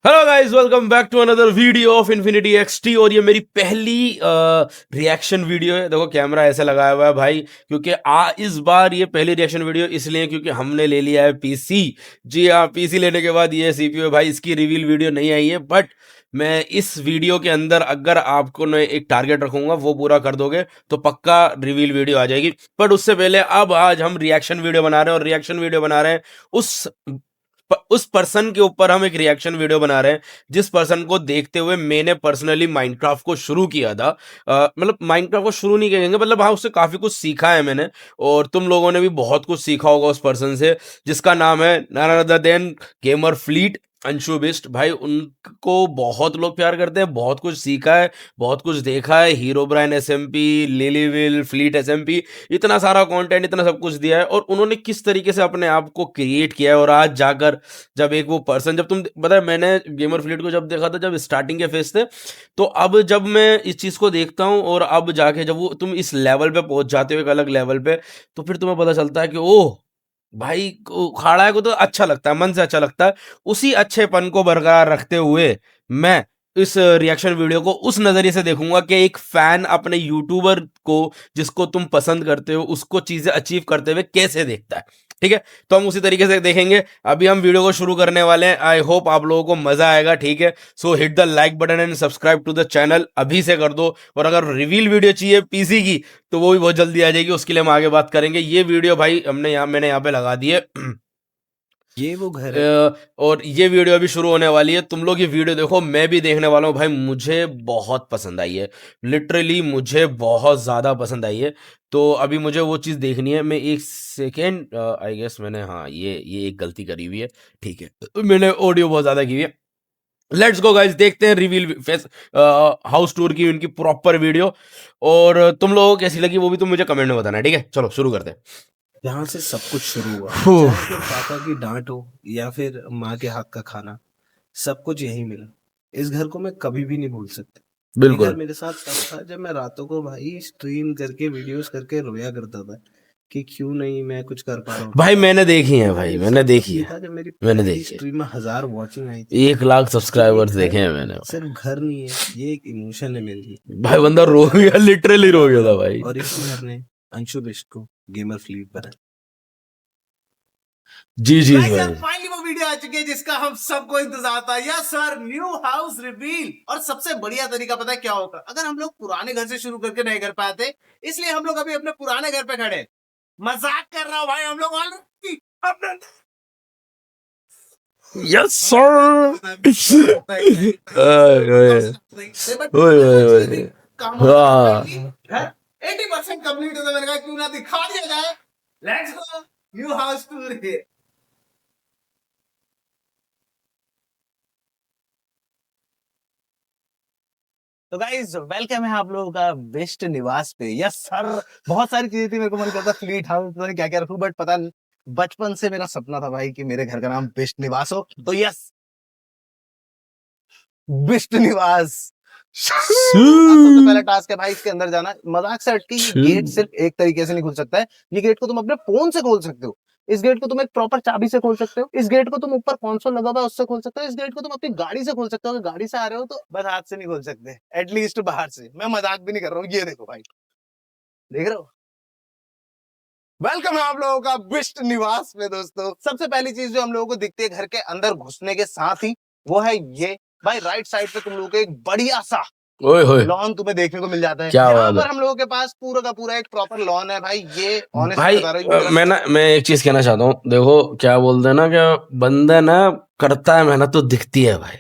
Hello guys, welcome back to another video of Infinity XT. और ये मेरी पहली रिएक्शन वीडियो है। देखो कैमरा ऐसे लगाया हुआ है भाई, क्योंकि इस बार ये पहली रिएक्शन वीडियो इसलिए क्योंकि हमने ले लिया है पीसी। जी हाँ, पीसी लेने के बाद ये सीपीयू है भाई। इसकी रिवील वीडियो नहीं आई है, बट मैं इस वीडियो के अंदर अगर आपको मैं एक टारगेट रखूंगा वो पूरा कर दोगे तो पक्का रिवील वीडियो आ जाएगी। बट उससे पहले अब आज हम रिएक्शन वीडियो बना रहे हैं, और रिएक्शन वीडियो बना रहे हैं उस पर्सन के ऊपर। हम एक रिएक्शन वीडियो बना रहे हैं जिस पर्सन को देखते हुए मैंने पर्सनली माइनक्राफ्ट को शुरू किया था। मतलब माइनक्राफ्ट को शुरू नहीं कहेंगे, मतलब हाँ, उससे काफी कुछ सीखा है मैंने, और तुम लोगों ने भी बहुत कुछ सीखा होगा उस पर्सन से, जिसका नाम है none other than Gamer Fleet, Anshu Bisht. भाई उनको बहुत लोग प्यार करते हैं, बहुत कुछ सीखा है, बहुत कुछ देखा है। Herobrine SMP, Lilyville, fleet SMP, इतना सारा कंटेंट, इतना सब कुछ दिया है। और उन्होंने किस तरीके से अपने आप को क्रिएट किया है, और आज जाकर जब एक वो पर्सन, जब तुम पता है, मैंने गेमर फ्लीट को जब देखा था जब स्टार्टिंग के फेज थे, तो अब जब मैं इस चीज को देखता हूँ और अब जाके जब वो तुम इस लेवल पे पहुंच जाते हो, एक अलग लेवल पे, तो फिर तुम्हें पता चलता है कि ओह भाई, उखाड़ा को तो अच्छा लगता है, मन से अच्छा लगता है। उसी अच्छेपन को बरकरार रखते हुए मैं इस रिएक्शन वीडियो को उस नजरिए से देखूंगा कि एक फैन अपने यूट्यूबर को, जिसको तुम पसंद करते हो, उसको चीजें अचीव करते हुए कैसे देखता है। ठीक है, तो हम उसी तरीके से देखेंगे। अभी हम वीडियो को शुरू करने वाले हैं। आई होप आप लोगों को मजा आएगा। ठीक है, so hit the like button and subscribe to the channel अभी से कर दो। और अगर रिवील वीडियो चाहिए पीसी की, तो वो भी बहुत जल्दी आ जाएगी, उसके लिए हम आगे बात करेंगे। ये वीडियो भाई मैंने यहाँ पे लगा दी है। ये वो घर है। और ये वीडियो अभी शुरू होने वाली है। तुम लोग ये वीडियो देखो, मैं भी देखने वाला हूँ भाई। मुझे बहुत पसंद आई है, लिटरली मुझे बहुत ज़्यादा पसंद आई है। तो अभी मुझे वो चीज़ देखनी है। मैं एक सेकेंड, आई गेस मैंने, हाँ, ये एक गलती करी हुई है। ठीक है, मैंने ऑडियो बहुत ज़्यादा की हुई है। लेट्स गो गाइस, देखते हैं रिवील फेस हाउस टूर की उनकी प्रॉपर वीडियो। और तुम लोगों को कैसी लगी वो भी तुम मुझे कमेंट में बताना है। ठीक है, चलो शुरू करते हैं। यहाँ से सब कुछ शुरू हुआ, फू, चाहे फिर पापा की डांट हो या फिर माँ के हाथ का खाना, सब कुछ यहीं मिला। इस घर को मैं कभी भी नहीं भूल सकता। ये घर बिल्कुल मेरे साथ तब था जब मैं रातों को भाई स्ट्रीम करके वीडियोस करके रोया करता था कि क्यों नहीं मैं कुछ कर पा रहा हूँ। भाई, मैंने देखी है भाई, भाई मैंने सब कुछ देखी ये है, था जब मेरी मैंने पहली देखी है। स्ट्रीम में 1000 वॉचिंग आई थी। 1 लाख तो ये सब्सक्राइबर्स देखे घर हैं मैंने भाई। सिर्फ घर नहीं है, ये एक इमोशन है मेरे लिए। भाई बंदा बहुत रो प्यार गया, करता हूँ लिटरली मैं रो घर गया था को, भाई। और इसी घर ने अंशु बिष्ट को गेमर फ्लीट बनाया। जी जी गाइस यार, भाई। फाइनली वो वीडियो आ चुकी है जिसका हम सबको इंतजार था। Yes sir, new house reveal. और सबसे बढ़िया तरीका पता है क्या होगा? अगर हम लोग पुराने घर से शुरू करके नहीं कर पाते, इसलिए हम लोग अभी अपने पुराने घर पे खड़े हैं। मजाक कर रहा हूं भाई, हम लोग ऑलरेडी अपने यस सर। काम हाँ, 80% कंप्लीट होता, मैंने कहा क्यों ना दिखा दिया जाए। Let's go, new house tour here. तो गाइस वेलकम है आप लोगों का बेस्ट निवास पे। यस सर, बहुत सारी चीजें थी, मेरे को मन करता फ्लीट हाउस पता नहीं क्या क्या रखूं, बट पता नहीं, बचपन से मेरा सपना था भाई कि मेरे घर का नाम बेस्ट निवास हो। तो यस, बेस्ट निवास। अब सबसे पहला टास्क है भाई इसके अंदर जाना। मजाक से हटके ये गेट सिर्फ एक तरीके से नहीं खुल सकता है। ये गेट को तुम अपने फोन से खोल सकते हो। इस गेट को तुम एक प्रॉपर चाबी से खोल सकते हो। इस गेट को तुम ऊपर कंसोल लगा हुआ है उससे खोल सकते हो। इस गेट को तुम अपनी गाड़ी से खोल सकते हो। अगर गाड़ी से आ रहे हो तो बस हाथ से नहीं खोल सकते, एटलीस्ट बाहर से। मैं मजाक भी नहीं कर रहा हूँ, ये देखो भाई, देख रहे हो? वेलकम है आप लोगों का बेस्ट निवास में। दोस्तों सबसे पहली चीज जो हम लोगों को दिखती है घर के अंदर घुसने के साथ ही, वो है ये भाई, राइट साइड पे तुम लोगों को एक बढ़िया सा ओए होए, लॉन तुम्हें देखने को मिल जाता है। क्या यहाँ बात पर है हम लोगों के पास पूरा का पूरा एक प्रॉपर लॉन है भाई। ये ऑनेस्टली भाई। बता रहा हूँ, ये मेरा मैं एक चीज कहना चाहता हूँ। देखो क्या बोलते हैं ना, क्या बंदा ना करता है मेहनत तो दिखती है भाई,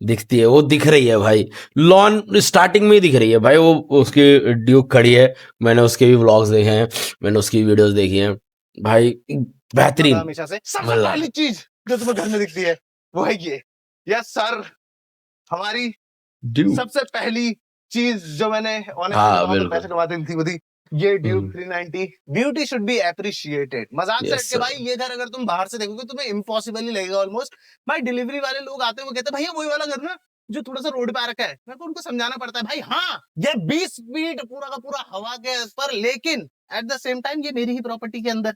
दिखती है, वो दिख रही है भाई। लॉन स्टार्टिंग में ही दिख रही है भाई। वो उसकी ड्यूक खड़ी है, मैंने उसके भी व्लॉग्स देखे हैं, मैंने उसकी वीडियोस देखी हैं भाई। बेहतरीन, हमेशा से सबसे मजा पहली चीज जो तुम्हें घर में दिखती है वो है ये। यस सर, हमारी ड्यूक। सबसे पहली चीज जो मैंने ऑनेस्टली हाँ बताऊं तो पैसे बिल्कुल। कमाते थी वो थी ये Duke 390। Beauty should be appreciated. मजाक से यस हटके सर। भाई, ये घर अगर तुम बाहर से देखोगे तुम्हें इम्पॉसिबल ही लगेगा ऑलमोस्ट। भाई डिलीवरी वाले लोग आते हैं, वो कहते हैं भैया वही वाला घर ना जो थोड़ा सा रोड पे आ रखा है। मेरे को उनको समझाना पड़ता है भाई, हाँ ये 20 फीट पूरा का पूरा हवा के पर, लेकिन एट द सेम टाइम ये मेरी ही प्रॉपर्टी के अंदर।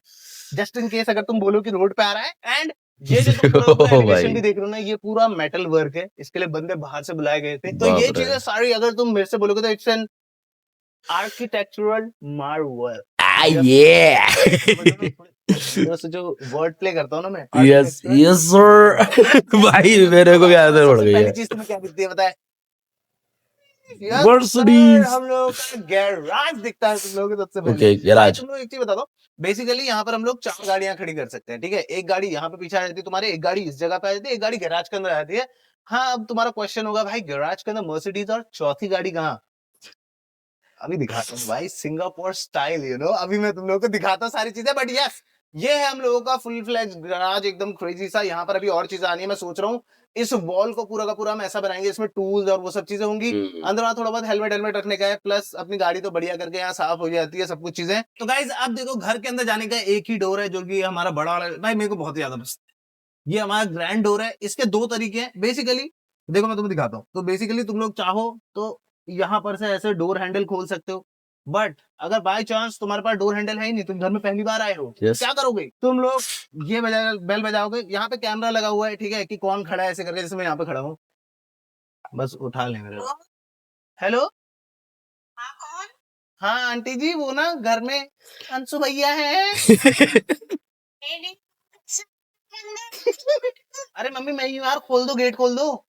जस्ट इन केस अगर तुम बोलो कि रोड पे आ रहा है, एंड ये जो तुम पूरा ओ एलिवेशन भी भाई देख रहे हो ना, ये पूरा मेटल वर्क है, इसके लिए बंदे बाहर से बुलाए गए थे। तो ये बाप रे चीजें सारी अगर तुम मेरे से बोलोगे तो इट्स एन आर्किटेक्चुरल मार्वल। ये दोस्त जो वर्ड प्ले करता हूँ ना मैं, यस आर्किटेक्चुरल यस सर भाई मेरे को भी आदत पड़ सबसे गई पहली है चीज तुम्हें क्या दिखती है बताए? यस सर, मर्सिडीज हम लोगों का गैराज दिखता है तुम लोगों को सबसे पहले। ओके भाई गैराज तुम लोग एक चीज बता दो, बेसिकली यहाँ पर हम लोग 4 गाड़ियां खड़ी कर सकते हैं, ठीक है? एक गाड़ी यहाँ पे पीछे आ जाती है तुम्हारे, एक गाड़ी इस जगह पे आ जाती है, एक गाड़ी गैराज के अंदर आ जाती है। हाँ, अब तुम्हारा क्वेश्चन होगा भाई गैराज के अंदर मर्सिडीज और चौथी गाड़ी कहाँ? अभी दिखाता हूँ भाई, सिंगापुर स्टाइल अभी मैं तुम लोगों को दिखाता हूँ सारी चीजें, बट यस ये है हम लोगों का फुल फ्लैज गराज, एकदम क्रेजी सा। यहाँ पर अभी और चीजें आनी है, मैं सोच रहा हूँ इस वॉल को पूरा का पूरा हम ऐसा बनाएंगे, इसमें टूल्स और वो सब चीजें होंगी। अंदर वहाँ थोड़ा बहुत हेलमेट हेलमेट रखने का है, प्लस अपनी गाड़ी तो बढ़िया करके यहाँ साफ हो जाती है सब कुछ चीजें। तो गाइज अब देखो, घर के अंदर जाने का एक ही डोर है जो कि हमारा बड़ा वाला, भाई मेरे को बहुत ज्यादा पसंद है। ये हमारा ग्रैंड डोर है, इसके 2 तरीके हैं बेसिकली। देखो मैं तुम्हें दिखाता हूँ, तो बेसिकली तुम लोग चाहो तो यहाँ पर से ऐसे डोर हैंडल खोल सकते हो, बट अगर बाय चांस तुम्हारे पास डोर हैंडल है ही नहीं, तुम घर में पहली बार आए हो, यस क्या करोगे तुम लोग? ये बेल बजाओगे, यहाँ पे कैमरा लगा हुआ है, ठीक है, कि कौन खड़ा है ऐसे करके, जैसे मैं यहाँ पे खड़ा हूँ, बस उठा ले मेरे। हेलो, हाँ आंटी जी, वो ना घर में अंशु भैया है। अरे मम्मी मैं ही हूँ यार, खोल दो, गेट खोल दो।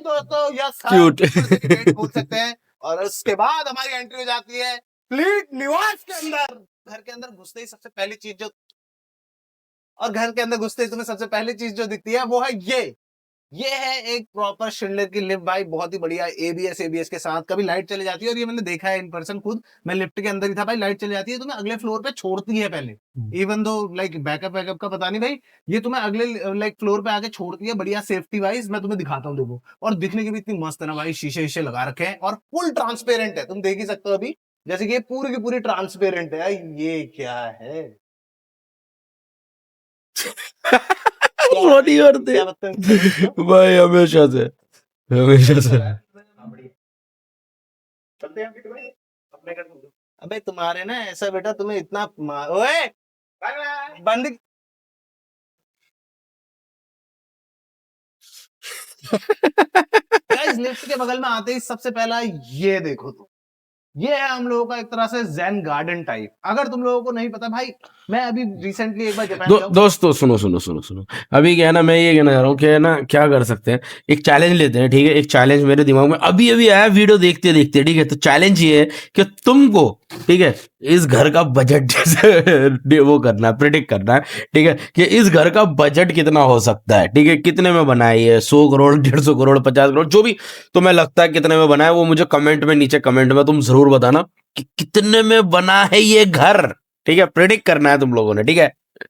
दोस्तों यस सर, क्यूट गेट खोल सकते हैं और उसके बाद हमारी एंट्री हो जाती है फ्लीट निवास के अंदर। घर के अंदर घुसते ही सबसे पहली चीज जो, और घर के अंदर घुसते ही तुम्हें सबसे पहली चीज जो दिखती है वो है ये है एक प्रॉपर शिंडलर की लिफ्ट भाई, बहुत ही बढ़िया एबीएस के साथ। कभी लाइट चली जाती है, और ये मैंने देखा है इन पर्सन खुद, मैं लिफ्ट के अंदर ही था भाई, लाइट चली जाती है तुम्हें अगले फ्लोर पे छोड़ती है पहले, इवन दो लाइक बैकअप का पता नहीं भाई, ये तुम्हें अगले लाइक फ्लोर पे आके छोड़ती है बढ़िया सेफ्टी वाइज। मैं तुम्हें दिखाता हूँ देखो, और दिखने की भी इतनी मस्त है ना भाई, शीशे शीशे लगा रखे हैं और फुल ट्रांसपेरेंट है, तुम देख ही सकते हो अभी, जैसे कि ये पूरी की पूरी ट्रांसपेरेंट है। ये क्या है? नहीं करते क्या मतलब? भाई हमेशा से अबे तुम्हारे ना ऐसा बेटा, तुम्हें इतना ओए बंद। गाइस लिफ्ट के बगल में आते ही सबसे पहला ये देखो तुम, ये है हम लोगों का एक तरह से ज़ेन गार्डन टाइप। अगर तुम लोगों को नहीं पता भाई, मैं अभी रिसेंटली एक बार जापान गया हूँ। दोस्तों सुनो अभी क्या है ना मैं ये कहना चाह रहा हूँ कि है ना क्या कर सकते हैं एक चैलेंज लेते हैं ठीक है एक चैलेंज मेरे दिमाग में अभी अभी आया वीडियो देखते देखते ठीक है तो चैलेंज ये है कि तुमको ठीक है इस घर का बजट वो करना है प्रिडिक्ट करना है ठीक है कि इस घर का बजट कितना हो सकता है ठीक है कितने में बना है ये 100 करोड़ 150 करोड़ 50 करोड़ जो भी तुम्हें लगता है कितने में बना है वो मुझे कमेंट में नीचे कमेंट में तुम जरूर बताना कि कितने में बना है ये घर ठीक है प्रिडिक्ट करना है तुम लोगों ने ठीक है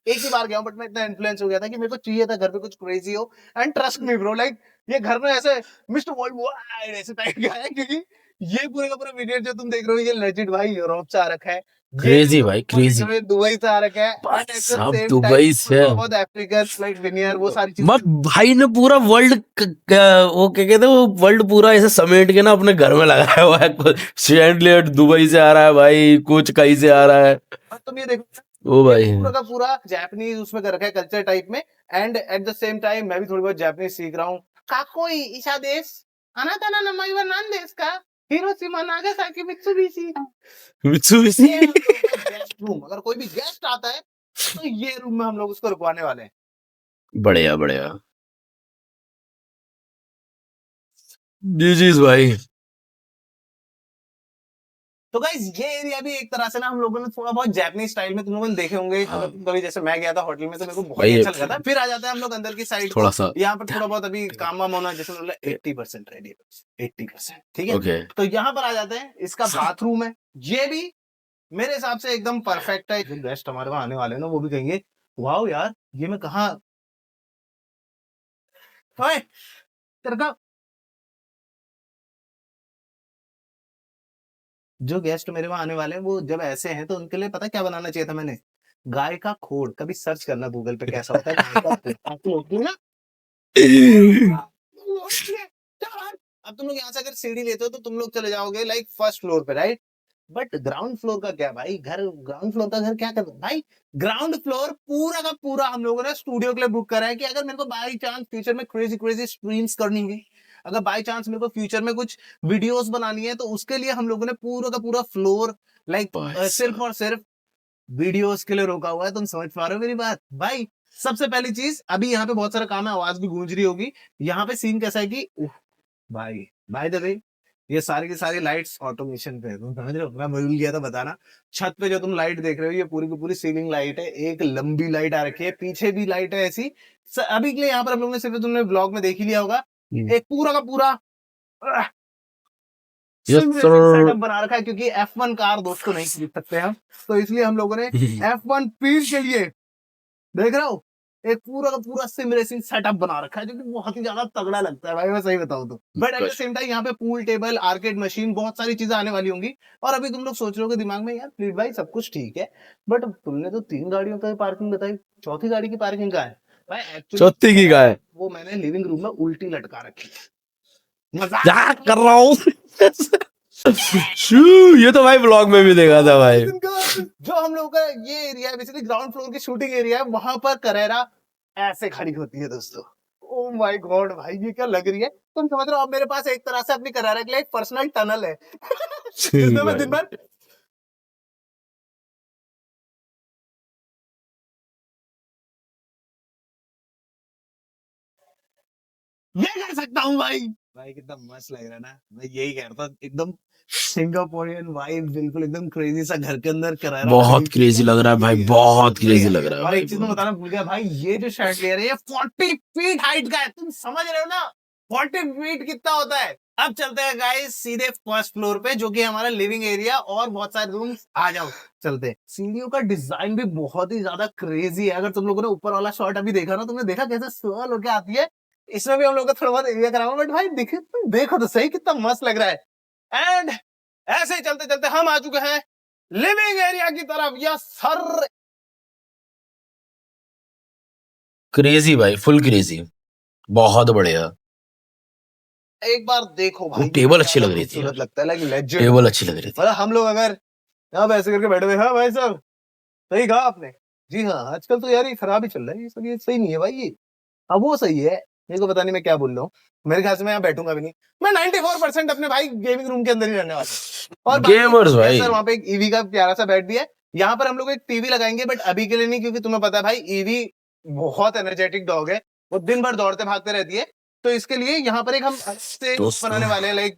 एक ही बार गया हूँ, बट मैं इतना इन्फ्लुएंस हो गया था कि मेरे को चाहिए था घर पे कुछ क्रेजी हो। And trust me bro, like ये घर में ऐसे मिस्टर वर्ल्ड वाइड ऐसे टाइप का है, क्योंकि ये पूरे का पूरा वीडियो जो तुम देख रहे हो ये लेजिट भाई यूरोप से आ रखा है, ये क्रेजी जो भाई तुम देख क्रेजी रहे हो, दुबई से आ रखा है, भाई एंड एट द साहब सेम दुबई से टाइम बहुत अफ्रीकन लाइक विनियर वो सारी चीजें। मत भाई ने पूरा वर्ल्ड वो क्या कहते हैं वो वर्ल्ड पूरा ऐसे समेट के ना अपने घर में लगाया हुआ है सैंडलेट दुबई से आ रहा है भाई कुछ कहीं से आ रहा है और तुम ये देखो, ओ ये भाई पूरा का पूरा जापानीज उसमें कर रखा है कल्चर टाइप में। And eight the same time मैं भी थोड़ी बहुत जापानीज सीख रहा हूँ। काकोई ईशा देश अनाता ना नमाई वा नान देश का हिरोशिमा नागासाकी मित्सुबिशी। मित्सुबिशी ये हम लोगों का गेस्ट रूम, अगर कोई भी गेस्ट आता है तो ये रूम में हम लोग उसको रुकवाने वाले हैं। बढ़िया बढ़िया जी जी भाई तो गाइस ये एरिया भी एक तरह से ना हम लोगों ने थोड़ा बहुत जापानीज स्टाइल में, तुम लोगों ने देखे होंगे हाँ। अगर तुम कभी, जैसे मैं गया था होटल में तो मेरे को बहुत भाई ही ये अच्छा लगा था। फिर आ जाते हैं हम लोग अंदर की साइड थोड़ा को, सा यहाँ पर थोड़ा बहुत अभी काम वाम होना, जैसे मतलब 80% रेडी, 80% ठीक है। ओके तो यहाँ पर आ जाते हैं, इसका बाथरूम है, ये भी मेरे हिसाब से एकदम परफेक्ट है। जो गेस्ट हमारे वहां आने वाले हैं ना वो भी कहेंगे वाओ यार ये मैं कहा, ओए तेरे का, जो गेस्ट मेरे वहां आने वाले हैं वो जब ऐसे हैं तो उनके लिए पता क्या बनाना चाहिए था मैंने, गाय का खोड़। कभी सर्च करना गूगल पे कैसा होता है गाय का खोड़, आपको होती है ना। अब तुम लोग यहाँ से अगर सीढ़ी लेते हो तो तुम लोग चले जाओगे लाइक फर्स्ट फ्लोर पे, राइट? बट ग्राउंड फ्लोर का क्या भाई, घर ग्राउंड फ्लोर का घर क्या कर भाई, ग्राउंड फ्लोर पूरा का पूरा हम लोगों ने स्टूडियो के लिए बुक करा है कि अगर मेरे को बाई चांस फ्यूचर में क्रेजी क्रेजी स्ट्रीम्स करनी हुई, अगर बाई चांस मेरे को फ्यूचर में कुछ वीडियोस बनानी है, तो उसके लिए हम लोगों ने पूरा का पूरा फ्लोर लाइक भाई सिर्फ साहब और सिर्फ वीडियोस के लिए रोका हुआ है। तुम समझ पा रहे हो मेरी बात भाई? सबसे पहली चीज, अभी यहाँ पे बहुत सारा काम है, आवाज भी गूंज रही होगी। यहाँ पे सीन कैसा है कि भाई भाई दबे, ये सारी की सारी लाइट्स ऑटोमेशन पे है, तुम समझ रहे हो? मैं भूल गया था बताना। छत पे जो तुम लाइट देख रहे हो, ये पूरी की पूरी सीलिंग लाइट है, एक लंबी लाइट आ रखी है, पीछे भी लाइट है ऐसी। अभी के लिए यहाँ पर हम लोगों ने सिर्फ, तुमने ब्लॉग में देख ही लिया होगा, एक पूरा का पूरा यस सेटअप सर बना रखा है, क्योंकि F1 कार दोस्तों नहीं खरीद सकते हम, तो इसलिए हम लोगों ने F1 पीर के लिए, देख रहे हो, एक पूरा का पूरा सिम रेसिंग सेटअप बना रखा है, जो कि बहुत ही ज्यादा तगड़ा लगता है भाई, मैं सही बताऊं तो। But at the same time यहाँ पे पूल टेबल, आर्केड मशीन, बहुत सारी चीजें आने वाली होंगी। और अभी तुम लोग सोच रहे हो दिमाग में, यार प्लीज भाई सब कुछ ठीक है, बट तुमने तो 3 गाड़ियों की पार्किंग बताई, चौथी गाड़ी की पार्किंग कहाँ है भाई? एक्चुअली चौथी की गाय वो मैंने लिविंग रूम में उल्टी लटका रखी है, क्या कर रहा हूँ शू, ये तो भाई ब्लॉग में भी देखा था भाई। जो हम लोगों का ये एरिया है, बेसिकली ग्राउंड फ्लोर की शूटिंग एरिया है, वहां पर करेरा ऐसे खड़ी होती है दोस्तों। ओ माय गॉड भाई, ये क्या लग रही है? तुम समझ रहे हो, अब मेरे पास एक तरह से अपनी करेरा के लिए एक पर्सनल टनल है जिसमें मैं दिन भर ये कर सकता हूँ भाई। भाई कितना मस्त लग रहा है ना, मैं यही कह रहा था, एकदम सिंगापुरियन वाइब, बिल्कुल एकदम क्रेजी सा घर के अंदर करेरा बहुत क्रेजी लग रहा है भाई, बहुत क्रेजी लग रहा है और भाई एक चीज मैं बहुत। बताना भूल गया भाई, ये जो शैंडलियर है ये 40 फीट हाइट का है, तुम समझ रहे हो ना? 40 फीट कितना होता है? अब चलते हैं गाइस सीधे फर्स्ट फ्लोर पे, जो कि हमारा लिविंग एरिया और बहुत सारे रूम्स। आ जाओ चलते हैं। सीढ़ियों का डिजाइन भी बहुत ही ज्यादा क्रेजी है। अगर तुम लोगों ने ऊपर वाला शॉट अभी देखा ना, तुमने देखा कैसे स्वर्ल होके आती है, इसमें भी हम लोग का थोड़ा बहुत एरिया करा हुआ, बट भाई देखो तो सही कितना मस्त लग रहा है। एंड ऐसे ही चलते चलते हम आ चुके हैं लिविंग एरिया की तरफ। या सर क्रेजी भाई, फुल क्रेजी, बहुत बढ़िया। एक बार देखो वो भाई, टेबल कितना अच्छी ज्यादा लग रही थी खूबसूरत यार, लगता है, लाइक लेजेंड। टेबल अच्छी लग रही थी। मतलब हम लोग अगर यहाँ ऐसे करके बैठे हुए, हाँ भाई साहब सही कहा आपने। जी हाँ, आजकल तो यार ये खराब ही चल रहा है, ये सब ये सही नहीं है भाई ये। अब वो सही है, मेरे को पता नहीं मैं क्या बोल रहा हूँ। मेरे ख्याल से मैं यहाँ बैठूंगा भी नहीं। मैं 94% अपने भाई गेमिंग रूम के अंदर ही रहने वाला हूँ। और गेमर्स बाकी भाई। सर वहाँ पे एक ईवी का प्यारा सा बेड भी है। यहाँ पर हम लोग एक टीवी लगाएंगे, बट अभी के लिए नहीं, क्योंकि तुम्हें पता है भाई ईवी बहुत एनर्जेटिक डॉग है, वो दिन भर दौड़ते भागते रहती है। तो इसके लिए यहाँ पर एक हम से दोस्तों बनाने वाले हैं, लाइक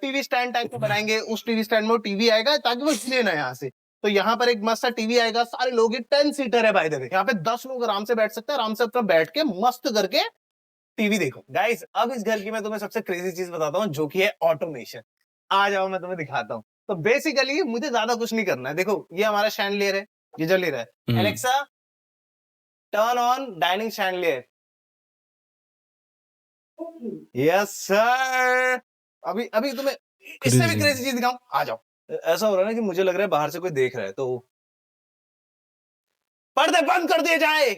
टीवी स्टैंड टाइप का बनाएंगे। उस टीवी स्टैंड में वो टीवी आएगा, ताकि वो हिले ना यहाँ से। तो यहाँ पर एक मस्त सा टीवी आएगा, सारे लोग, 10 सीटर है भाई, देखो यहाँ पे 10 लोग आराम से बैठ सकते हैं, आराम से अपना बैठ के मस्त करके टीवी देखो। गाइस अब इस घर की मैं तुम्हें सबसे क्रेजी चीज बताता हूँ, जो कि है ऑटोमेशन। आ जाओ मैं तुम्हें दिखाता हूँ। तो बेसिकली मुझे ज्यादा कुछ नहीं करना है। देखो ये हमारा शैंडलियर है, ये जल ही रहा है। Alexa turn on dining chandelier. Yes sir. अभी अभी तुम्हें इससे भी क्रेजी क्रेजी चीज दिखाऊं, आ जाओ। ऐसा हो रहा है ना कि मुझे लग रहा है बाहर से कोई देख रहा है, तो पर्दे बंद कर दिए जाए।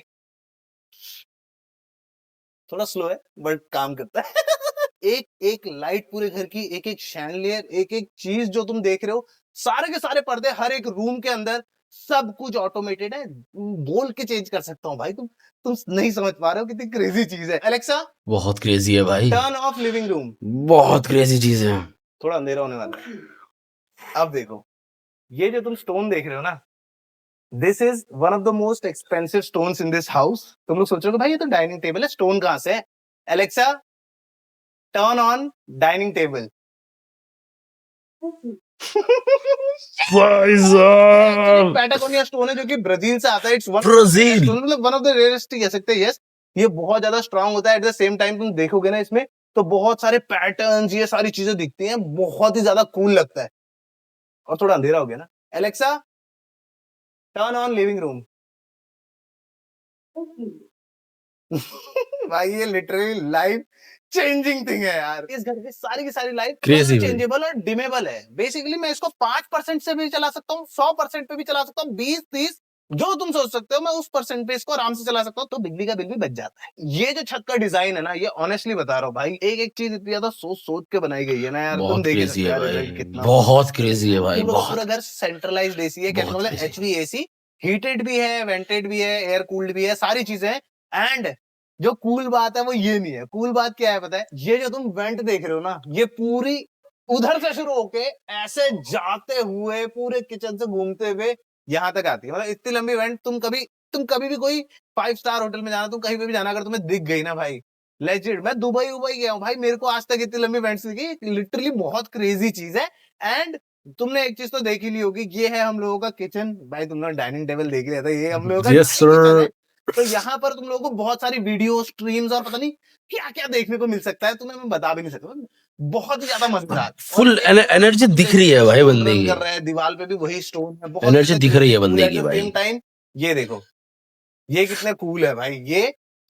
थोड़ा स्लो है बट काम करता है एक एक लाइट पूरे घर की, एक एक शैंडलियर, एक एक चीज जो तुम देख रहे हो, सारे के सारे पर्दे हर एक रूम के अंदर, सब कुछ ऑटोमेटेड है। बोल के चेंज कर सकता हूँ भाई। तुम नहीं समझ पा रहे हो कितनी क्रेजी चीज है। एलेक्सा बहुत क्रेजी है भाई, टर्न ऑफ लिविंग रूम। बहुत क्रेजी चीज है। थोड़ा अंधेरा होने वाला है। अब देखो, ये जो तुम स्टोन देख रहे हो ना, this is one of the most expensive stones in this house. तुम लोग सोचोगे भाई ये तो डाइनिंग टेबल है, स्टोन कहां से है? Alexa turn on dining table. भाई साहब पैटागोनिया स्टोन है, जो कि ब्राजील से आता है। इट्स ब्राजील मतलब वन ऑफ द रेयरेस्ट कह सकते हैं। यस, ये बहुत ज्यादा स्ट्रांग होता है। एट द सेम टाइम तुम देखोगे ना इसमें, तो बहुत सारे पैटर्न्स, ये सारी चीजें दिखती हैं, बहुत ही ज्यादा कूल लगता है। और थोड़ा अंधेरा हो गया ना। Alexa turn on living room. भाई ये लिटरली लाइफ चेंजिंग थिंग है यार। इस घर की सारी लाइफ क्रेजी भाई। चेंजेबल और डिमेबल है। बेसिकली मैं इसको 5% से भी चला सकता हूँ, 100% पे भी चला सकता हूँ, 20, 30, जो तुम सोच सकते हो मैं उस परसेंटेज को आराम से चला सकता हूँ, तो बिजली का बिल भी बच जाता है। ये जो छत का डिजाइन है ना, ये ऑनेस्टली बता रहा हूँ भाई, एक एक चीज इतनी ज्यादा सोच सोच के बनाई गई है ना यार, तुम बहुत देख ही क्रेजी सकते हो है यार भाई, रिजल्ट कितना बहुत क्रेजी है भाई, पूरा का पूरा बहुत घर सेंट्रलाइज्ड एसी है, कहने का बहुत मतलब क्रेजी। HVAC, हीटेड भी है, वेंटेड भी है, एयर कूल्ड भी है, सारी चीजें हैं। एंड जो कूल बात है वो ये नहीं है, कूल बात क्या है पता है, ये जो तुम वेंट देख रहे हो ना, ये पूरी उधर से शुरू होके ऐसे जाते हुए पूरे किचन से घूमते हुए यहाँ तक आती है। मतलब इतनी लंबी वेंट तुम कभी भी कोई 5 स्टार होटल में जाना, तुम कहीं पे भी जाना, अगर तुम्हें दिख गई ना भाई, लेजिट मैं दुबई उबई गया हूँ भाई, मेरे को आज तक इतनी लंबी वेंट्स दिखी, लिटरली बहुत क्रेजी चीज है। एंड तुमने एक चीज तो देख ही ली होगी, ये है हम लोगों का किचन भाई, तुमने डाइनिंग टेबल देख लिया था, ये हम लोगों का यस ड्राई किचन है। सर। तो यहाँ पर तुम लोगों को बहुत सारी वीडियो स्ट्रीम्स और पता नहीं क्या क्या देखने को मिल सकता है, तुम्हें मैं बता भी नहीं सकता, बहुत ही ज्यादा मजेदार। और फुल ये जो है एनर्जी तुम दिख देख रही है सकते हो भाई स्टोन बंदे रन की, कर रहा है, दीवार पे भी वही स्टोन है, बहुत एनर्जी ज्यादा दिख रही है कूल बंदे एट की द भाई। Same time. ये देखो ये कितने कूल है भाई ये।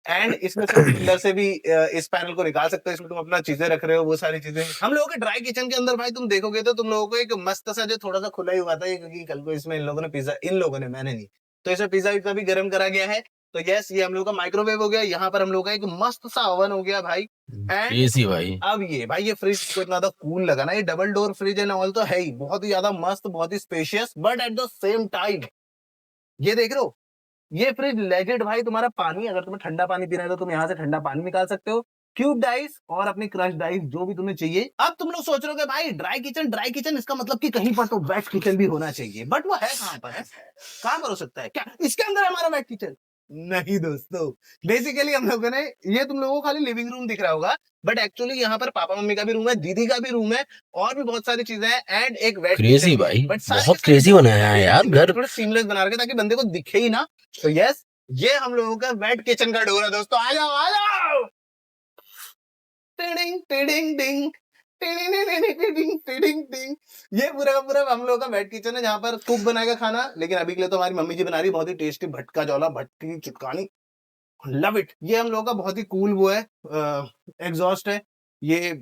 एंड इसमें से पिलर से भी इस पैनल को निकाल सकते हो, इसमें तुम अपना चीजें रख रहे हो, वो सारी चीजें। हम लोगों के ड्राई किचन के अंदर भाई तुम देखोगे तो तुम लोगों को एक मस्त सा जो थोड़ा सा खुला ही हुआ था ये, क्योंकि कल को इसमें इन लोगों ने पिज्जा, इन लोगों ने, मैंने नहीं, तो इसमें पिज्जा विज्जा भी गर्म करा गया है। तो यस, ये हम लोग का माइक्रोवेव हो गया, यहाँ पर हम लोग का एक मस्त सा ओवन हो गया भाई। एंड क्रेजी भाई। अब ये भाई, ये फ्रिज को इतना ज्यादा कूल लगा ना, ये double door fridge and all तो है ही, बहुत ही ज्यादा मस्त, बहुत ही spacious, but at the same time ये देख रहे हो, ये फ्रिज लेजिट भाई, तुम्हारा पानी अगर तुम्हें ठंडा पानी पीना है तो तुम यहाँ से ठंडा पानी निकाल सकते हो, क्यूब डाइस और अपनी क्रश डाइस जो भी तुम्हें चाहिए। अब तुम लोग सोच रहे हो कि भाई ड्राई किचन इसका मतलब कि कहीं पर तो वेट किचन भी होना चाहिए, बट वो है कहाँ पर, है कहाँ पर हो सकता है क्या इसके अंदर है हमारा वेट किचन? नहीं दोस्तों, बेसिकली हम लोगों ने, ये तुम लोगों को खाली लिविंग रूम दिख रहा होगा, बट एक्चुअली यहाँ पर पापा मम्मी का भी रूम है, दीदी का भी रूम है, और भी बहुत सारी चीजें हैं, एंड एक वेट क्रेजी किचन भी है, भाई, बट सारे के बहुत सारे क्रेजी बहुत बनाया है यार बेसिक घर। थोड़े सीमलेस बना रखे ताकि बंदे को दिखे ही ना। तो यस, ये हम लोगों का वेट किचन का डोर है दोस्तों, आ जाओ आ जाओ। टिडिंग टिडिंग डिंग, टिडिंग टिडिंग टिडिंग टिडिंग डिंग। ये पूरा का पूरा हम लोगों का वेट किचन है, जहाँ पर कुक बनाएगा खाना, लेकिन अभी के लिए तो हमारी मम्मी जी बना रही है, बहुत ही टेस्टी भटका जौला भटकी चुटकानी, लव इट। ये हम लोगों का बहुत ही कूल वो है, एग्जॉस्ट है ये,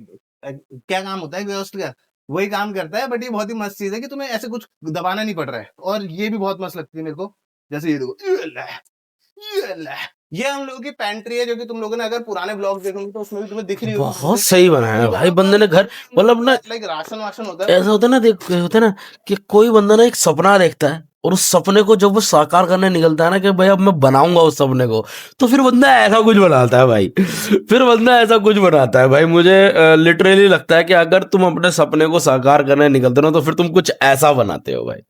क्या काम होता है एग्जॉस्ट का, वही काम करता है, बट ये बहुत ही मस्त चीज है कि तुम्हें ऐसे कुछ दबाना नहीं पड़ रहा है, और ये भी बहुत मस्त लगती है मेरे को। जैसे ये देखो, ये ले। ये हम लोगों की पैंट्री है, जो कि तुम लोगों ने अगर पुराने ब्लॉग देखोगे तो उसमें भी तुम्हें दिख रही होगी बहुत पैंट्री। सही बनाया है तो भाई यहाँ बंदे पर ने घर, मतलब ना लाइक राशन वाशन होता है, ऐसा होता है ना, देख होता है ना कि कोई बंदा ना एक सपना देखता है और उस सपने को जब वो साकार करने निकलता है ना कि भाई अब मैं बनाऊंगा उस सपने को, तो फिर बंदा ऐसा कुछ बनाता है भाई। फिर बंदा ऐसा कुछ बनाता है भाई। मुझे लिटरली लगता है कि अगर तुम अपने सपने को साकार करने निकलते हो ना, तो फिर तुम कुछ ऐसा बनाते हो भाई,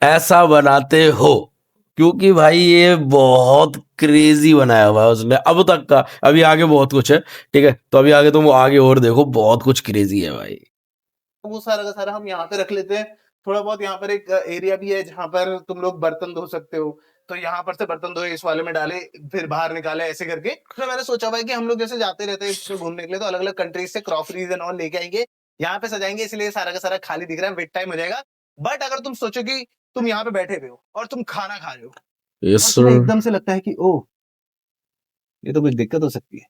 ऐसा बनाते हो। क्योंकि भाई ये बहुत क्रेजी बनाया हुआ है उसने अब तक का, अभी आगे बहुत कुछ है, ठीक है, तो अभी आगे तुम आगे और देखो, बहुत कुछ क्रेजी है भाई। वो सारा का सारा हम यहाँ पे रख लेते हैं। थोड़ा बहुत यहाँ पर एक एरिया भी है जहाँ पर तुम लोग बर्तन धो सकते हो, तो यहाँ पर से बर्तन धोए, इस वाले में डाले, फिर बाहर निकाले, ऐसे करके। तो मैंने सोचा हुआ है कि हम लोग जैसे जाते रहते हैं इसमें घूमने के लिए, तो अलग अलग कंट्रीज से क्रॉकरीज एंड ऑल लेके आएंगे, यहाँ पे सजाएंगे, इसलिए सारा का सारा खाली दिख रहा है, वेट टाइम हो जाएगा। बट अगर तुम सोचो कि तुम यहाँ पे बैठे हुए हो और तुम खाना खा रहे हो, यस और सर। तुम्हें एकदम से लगता है कि ओ, ये तो कुछ दिक्कत हो सकती है,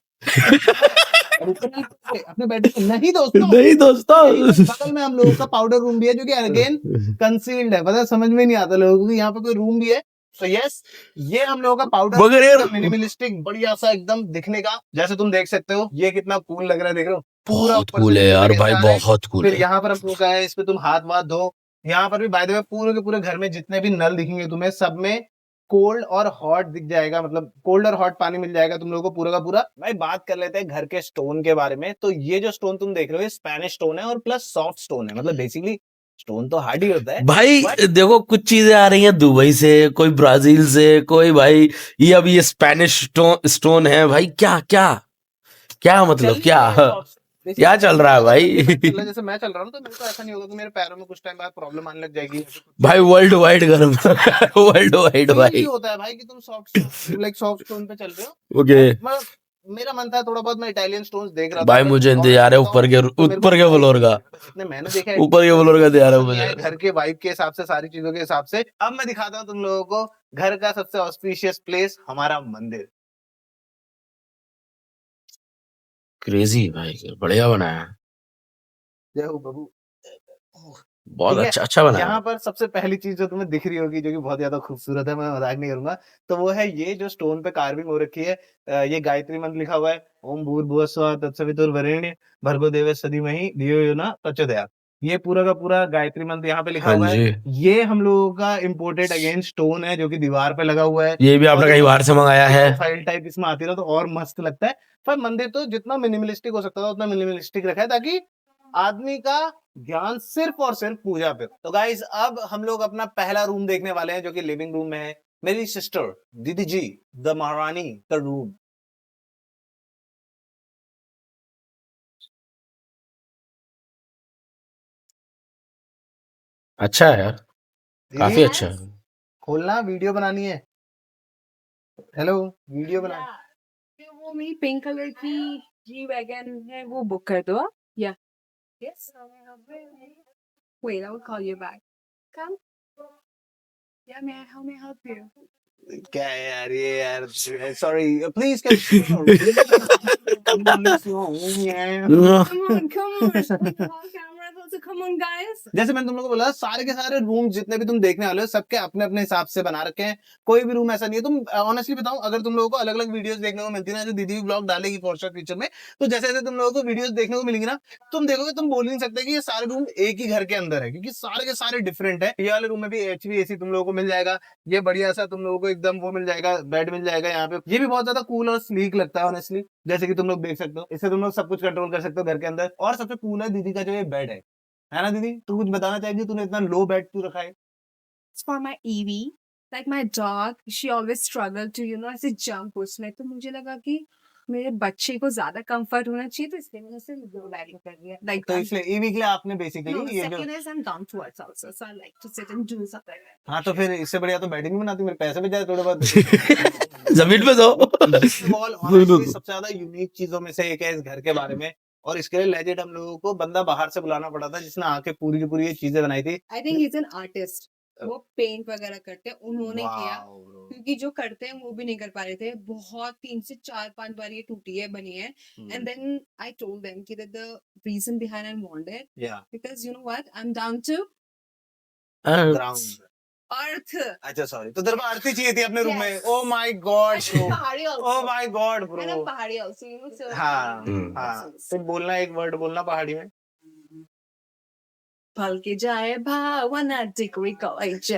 और इतना अपने बेड पे नहीं दोस्तों, नहीं दोस्तों। यहीं पर बगल में हम लोगों का पाउडर रूम भी है, जो कि अगेन कंसील्ड है, पता है, समझ में नहीं आता लोगों को यहाँ पे कोई रूम भी है। तो यस, ये हम लोगों का पाउडर मगर यार मिनिमलिस्टिक बढ़िया सा एकदम दिखने का, जैसे तुम देख सकते हो, ये कितना कूल लग रहा है, देख रहे हो पूरा बहुत ऊपर से कूल है नीचे यार तक भाई, ऐसे आ रहा है। बहुत कूल फिर है। यहाँ पर हम लोग का है, इस पे तुम हाथ वाथ धो। यहाँ पर भी बाय द वे पूरे के पूरे घर में जितने भी नल दिखेंगे तुम्हें, सब में कोल्ड और हॉट दिख जाएगा, मतलब कोल्ड और हॉट पानी मिल जाएगा तुम लोगों को पूरा का पूरा। भाई बात कर लेते हैं घर के स्टोन के बारे में। तो ये जो स्टोन तुम देख रहे हो, ये स्पेनिश स्टोन है और प्लस सॉफ्ट स्टोन है, मतलब बेसिकली स्टोन तो हार्ड ही होता है, भाई बट देखो कुछ चीजें आ रही हैं दुबई से, कोई ब्राजील से, कोई भाई ये अभी ये स्पेनिश स्टोन है भाई, क्या क्या क्या चल मतलब नहीं क्या रहा है सॉफ्ट। क्या बेसिकली चल रहा है अगर मेरे लिए भाई? चल रहा है, जैसे मैं चल रहा हूँ, तो मेरे को ऐसा नहीं होगा कि मेरे पैरों में कुछ टाइम बाद प्रॉब्लम आने लग जाएगी, ऐसे कुछ भाई वर्ल्ड वाइड गर्म। वर्ल्ड वाइड फील भी भाई। होता है भाई कि तुम सॉफ्ट स्टोन पे चल रहे हो। ओके। एंड मतलब मेरा मन था थोड़ा बहुत, मैं इटालियन स्टोन्स देख रहा था, भाई बट मुझे इंतजार ऑनेस्टली है बताऊं तो मेरे को ऊपर के भाई फ्लोर का, जितने मैंने देखा ऊपर के एटलीस्ट फ्लोर का मुझे इंतजार है पसंद नहीं मुझे। आए, घर के वाइब के हिसाब से, सारी चीजों के हिसाब से। अब मैं दिखाता हूँ तुम लोगों को घर का सबसे ऑस्पिशियस प्लेस, हमारा मंदिर। क्रेजी भाई, बढ़िया बनाया है। जय हो प्रभु। बहुत ठीक है, अच्छा अच्छा बनाया यहाँ है। पर सबसे पहली चीज जो तुम्हें दिख रही होगी जो कि बहुत ज्यादा खूबसूरत है, मैं मजाक नहीं करूंगा, तो वो है ये जो स्टोन पे कार्विंग हो रखी है। ये गायत्री मंत्र लिखा हुआ है, ओम भूर्भुवः स्वः तत्सवितुर्वरेण्यं भर्गो देवस्य धीमहि धियो यो न प्रचोदयात्। ये पूरा का पूरा गायत्री मंत्र यहाँ पे लिखा हाँ हुआ है। जी, ये हम लोगों का इम्पोर्टेड अगेन स्टोन है जो कि दीवार पे लगा हुआ है। ये भी और आपने कहीं देखो बाहर से मंगाया है। प्रोफाइल टाइप इसमें आती रहा तो और मस्त लगता है। पर मंदिर तो जितना मिनिमलिस्टिक हो सकता था उतना मिनिमलिस्टिक रखा है, ताकि आदमी का ध्यान सिर्फ और सिर्फ पूजा पे। तो गाइस अब हम लोग अपना पहला रूम देखने वाले हैं जो कि लिविंग रूम में है। मेरी सिस्टर दीदी जी, द महारानी का रूम। अच्छा है यार, दीदी काफी अच्छा है। खोलना, वीडियो बनानी है। हेलो, वीडियो बना। फिर वो मेरी पिंक कलर की जी वैगन है, वो बुक कर दो आप। या yes, wait I will call you back. कम या मैं हाउ मे हेल्प यू? क्या है यार ये यार, sorry please Come on, cameras also, come on guys. जैसे मैंने तुम लोगों को बोला, सारे के सारे रूम जितने भी तुम देखने वाले हो सबके अपने अपने हिसाब से बना रखे हैं। कोई भी रूम ऐसा नहीं है। तुम ऑनेस्टली बताओ, अगर तुम लोगों को अलग अलग वीडियोस देखने को मिलती है ना, जो दीदी भी ब्लॉग डालेगी फॉर श्योर फ्यूचर में, तो जैसे जैसे तुम लोगों को वीडियोस देखने को मिलेंगी ना, तुम देखोगे, तुम बोल नहीं सकते कि ये सारे रूम एक ही घर के अंदर है, क्योंकि सारे के सारे डिफरेंट है। ये वाले रूम में भी HVAC तुम लोगों को मिल जाएगा। ये बढ़िया सा तुम लोगों को एकदम वो मिल जाएगा, बेड मिल जाएगा यहाँ पे। ये भी बहुत ज्यादा कूल और स्लीक लगता है ऑनेस्टली, जैसे कि तुम लोग देख सकते हो। इससे तुम लोग सब कुछ कंट्रोल कर सकते हो घर के अंदर। और सबसे कूल है दीदी का जो ये बेड है ना दीदी? तू कुछ बताना चाहेगी, तूने इतना लो बेड क्यों रखा है? It's for my Evie. Like my dog, she always struggled to, you know, ऐसे jump उसमें, तो मुझे लगा कि मेरे बच्चे को ज्यादा कंफर्ट होना चाहिए, तो इसलिए मैंने उसे लो बैरिंग कर दिया। Like तो इसलिए ईवी के लिए आपने no, बेसिकली ये जो, second is I'm down to earth also, so I like to sit and do something like that. हाँ तो फिर इससे बढ़िया तो बेड ही नहीं बनाती, मेरे पैसे भी जाए थोड़े बहुत। जमीन पे सो। वॉल ऑनेस्टली सबसे ज्यादा यूनिक चीजों में से एक है इस घर के बारे में। और इसके लिए लेजेंड हम लोगों को बंदा बाहर से बुलाना पड़ा था जिसने आके पूरी की पूरी ये चीजें बनाई थी। I think he's an artist. वो पेंट वगैरह करते हैं, उन्होंने किया, वाओ bro। क्योंकि जो करते हैं वो भी नहीं कर पा रहे थे। बहुत 3 से 4-5 बार ये टूटी है, बनी है। And then I told them कि that the reason behind I want it या because you know what, I'm down to ground, earth. अच्छा सॉरी, तो तेरे को आरती चाहिए थी अपने रूम में? Yes. Oh my God And I'm bro, पहाड़ी ओ also. My God And bro. I'm पहाड़ी also, you know, so हाँ हम्म। हाँ, फिर बोलना, एक वर्ड बोलना पहाड़ी में। पल के जाए भावना डिग्री कॉलेज।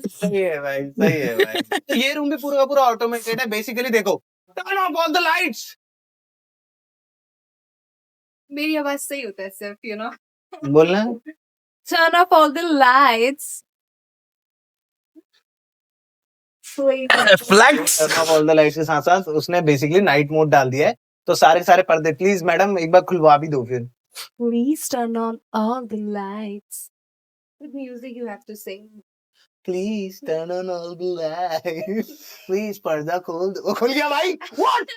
सही है भाई, सही है भाई। तो ये रूम भी पूरा का पूरा ऑटोमेटेड है बेसिकली। देखो, turn off all the lights. मेरी आवाज सही होता है सिर्फ, you know. बोलना। Turn off all the lights. फ्लैक्स। Turn off all the lights के साथ साथ उसने बेसिकली नाइट मोड डाल दिया है। तो सारे के सारे पर्दे प्लीज मैडम एक बार खुलवा भी दो फिर। Please turn on all the lights. With music you have to sing. Please turn on all the lights, please पर्दा खोल दो। वो खुल गया भाई। व्हाट?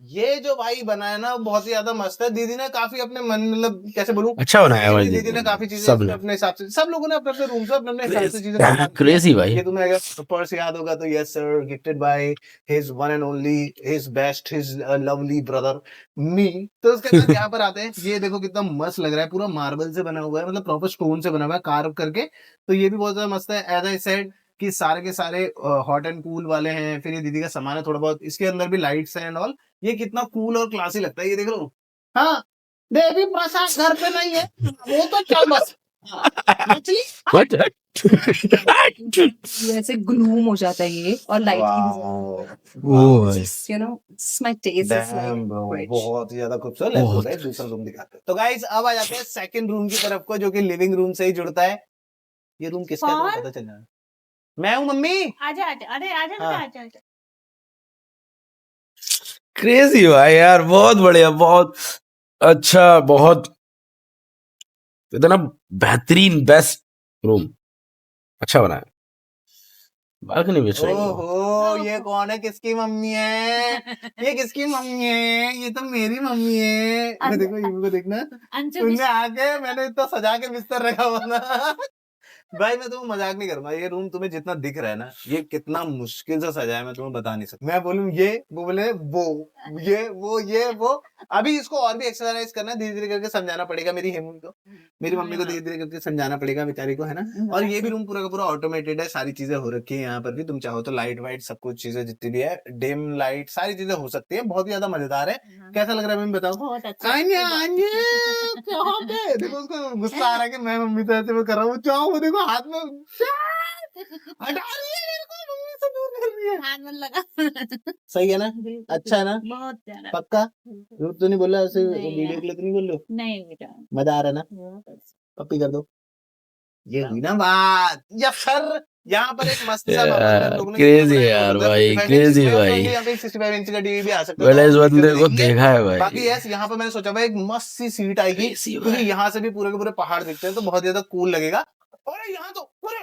ये जो भाई बना है ना बहुत ही ज्यादा मस्त है। दीदी ने काफी अपने मन, मतलब कैसे बोलूं, अच्छा बनाया है भाई दीदी ने काफी चीजें सबने। अपने हिसाब से, सब लोगों ने अपने अपने रूम से अपने अपने हिसाब से चीजें बनाई। क्रेजी भाई। ये तुम्हें अगर पर्स याद होगा तो yes sir, gifted by his one and only, his best, his lovely brother me. तो उसके बाद यहाँ पर आते हैं, ये देखो कितना मस्त लग रहा है, पूरा मार्बल से बना हुआ है, मतलब प्रॉपर स्टोन से बना हुआ है कार्व करके। तो ये भी बहुत ज्यादा मस्त है। एज आई सेड कि सारे के सारे हॉट एंड कूल वाले हैं। फिर ये दीदी का सामान है थोड़ा बहुत, इसके अंदर भी लाइट्स हैं एंड ऑल। ये कितना कूल और क्लासी लगता है, ये देख लो। हाँ, देवी प्रसाद घर पे नहीं है, वो तो चल बस। What? वैसे ग्लूम हो जाता है ये, और light oh you know, it's my taste is like Damn bro, rich. बहुत ही ज्यादा खूबसूरत। Let's go guys, दूसरा रूम दिखाते हैं। तो गाइस अब आ जाते हैं सेकंड रूम की तरफ को, जो कि लिविंग रूम से ही जुड़ता है। ये रूम किसका है तुम्हें कौन? पता चल जाए। मैं हूँ मम्मी। आजा आजा, अरे आजा हाँ। आजा आजा। क्रेजी भाई यार, बहुत बढ़िया, बहुत अच्छा, बहुत इतना बेहतरीन, बेस्ट रूम, अच्छा बना है। बालकनी भी अच्छा है। ओहो, ये कौन है, किसकी मम्मी है? ये किसकी मम्मी है? ये तो मेरी मम्मी है। मैं देखो, ये को देखना, अंजू तुमने आके मैंने इतना सजा के बिस्तर रखा हुआ था। भाई मैं तुम्हें मजाक नहीं करूंगा, ये रूम तुम्हें जितना दिख रहा है ना, ये कितना मुश्किल से सजा है मैं तुम्हें बता नहीं सकता। मैं बोलूं ये, वो बोले वो, ये वो। अभी इसको और भी एक्सरसाइज करना है, धीरे धीरे करके समझाना पड़ेगा मेरी हेमू को, मेरी मम्मी को धीरे धीरे करके समझाना पड़ेगा बेचारी को, है ना। और ये भी रूम पूरा का पूरा ऑटोमेटेड है, सारी चीजें हो रखी है यहाँ पर भी। तुम चाहो तो लाइट वाइट सब कुछ चीजें जितनी भी है, डिम लाइट सारी चीजें हो सकती है। बहुत ही ज्यादा मजेदार है। कैसा लग रहा है मम्मी बताओ? बहुत अच्छा आन्या, आन्या, कहाँ पे? देखो उसको गुस्सा आ रहा है कि मैं मम्मी तो ऐसे वो कर रहा हूँ, चाहो वो देखो हाथ में हटा रही है मेरे को, मम्मी से दूर कर रही है। हाथ में लगा सही है ना? बिल्कुल, अच्छा है ना? बहुत प्यारा पक्का? झूठ तो नहीं बोल रहा ऐसे नहीं वीडियो यार। के लिए तो नहीं बोल रहे हो? नहीं बेटा मजा आ रहा है ना? बहुत अच्छा पप्पी कर दो। ये हुई ना बात। या सर यहाँ पर एक मस्त सा मामला हम लोगों ने क्रेजी बनाया यार उधर भाई, 65 क्रेजी इंच भाई। यहाँ पे 65 इंच का टीवी भी आ सकता है, मैंने इस तो बंदे दिक्कत को नहीं है। देखा है भाई। बाकी यस यहाँ पे मैंने सोचा भाई एक मस्त सी सीट आएगी, Crazy क्योंकि भाई। यहाँ से भी पूरे के पूरे पहाड़ दिखते हैं, तो बहुत ज्यादा कूल लगेगा। और यहाँ तो पूरे